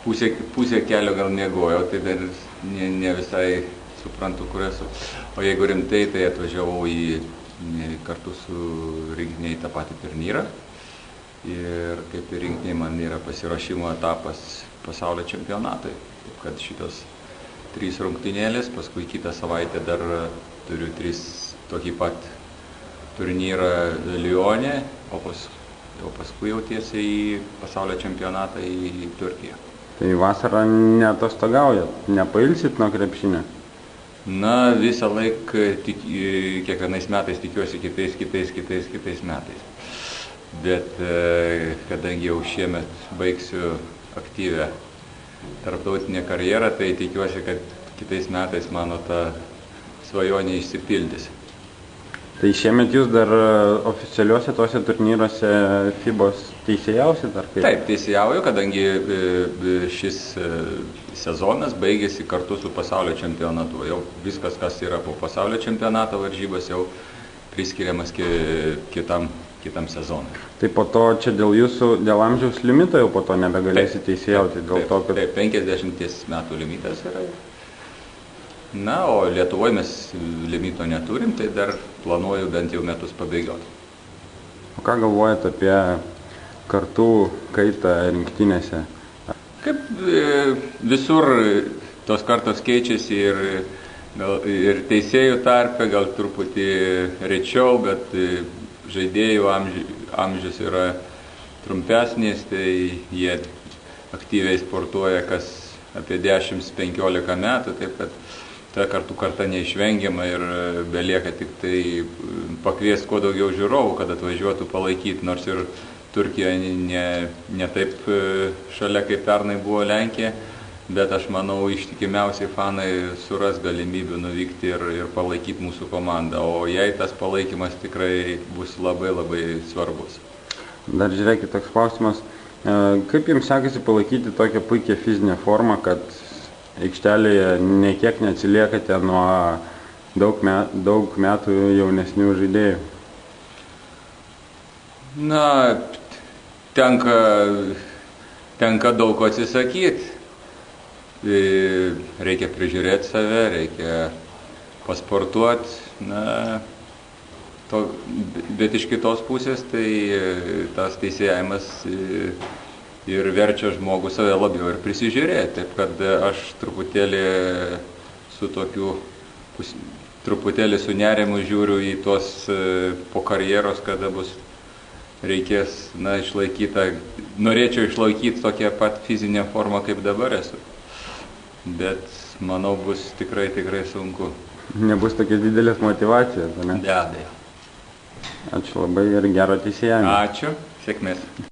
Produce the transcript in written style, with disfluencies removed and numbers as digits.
pusę kelio gal miegojau, tai dar ne visai suprantu, kur esu. O jeigu rimtai, tai atvažiavau kartu su rinktinė į tą patį turnyrą. Ir kaip ir rinktinė man yra pasiruošimo etapas pasaulio čempionatui. Taip kad šitos 3 rungtynėlės, paskui kitą savaitę dar turiu 3 tokį pat turnyrą Lione, o paskui jau tiesiai į pasaulio čempionatą į Turkiją. Tai vasarą neatostogaujat, nepailsit nuo krepšinio? Na, visą laiką kiekvienais metais tikiuosi kitais metais. Bet kadangi jau šiemet baigsiu aktyvę tarptautinę karjerą, tai tikiuosi, kad kitais metais mano ta svajonė išsipildys. Tai šiemet jūs dar oficialiuose tuose turnyruose FIBOS teisėjausit ar kaip? Taip, teisėjauju, kadangi šis sezonas baigėsi kartu su pasaulio čempionatu. Jau viskas, kas yra po pasaulio čempionato varžybos, jau priskiriamas kitam sezonui. Tai po to čia dėl amžiaus limito jau po to nebegalėsit teisėjauti? Taip, 50 metų limitas yra. Na, o Lietuvoje mes limito neturim, tai dar planuoju bent jau metus pabėgioti. O ką galvojat apie kartų kaitą rinktinėse? Kaip visur tos kartos keičiasi ir teisėjų tarpe, gal truputį rečiau, bet žaidėjų amžius yra trumpesnis, tai jie aktyviai sportuoja kas apie 10-15 metų, taip kad ta kartų karta neišvengiama ir belieka tik tai pakviesti kuo daugiau žiūrovų, kad atvažiuotų palaikyti, nors ir Turkija ne taip šalia kaip pernai buvo Lenkija, bet aš manau ištikimiausiai fanai suras galimybių nuvykti ir palaikyti mūsų komandą, o jai tas palaikymas tikrai bus labai labai svarbus. Dar žiūrėkit, toks klausimas, kaip jums sekasi palaikyti tokią puikią fizinę formą, kad aikštelėje nekiek neatsiliekate nuo daug metų jaunesnių žaidėjų? Na, tenka daug ko atsisakyti. Reikia prižiūrėti save, reikia pasportuoti. Bet iš kitos pusės, tai tas teisėjavimas ir verčia žmogų save labiau ir prisižiūrėti. Taip kad aš truputėlį su nerimu žiūriu į tuos po karjeros, kada reikės norėčiau išlaikyti tokią pat fizinę formą, kaip dabar esu. Bet manau, bus tikrai sunku. Nebus tokia didelės motyvacijos, ne? Be abejo. Ačiū labai ir gero teisėjavimo. Ačiū, sėkmės.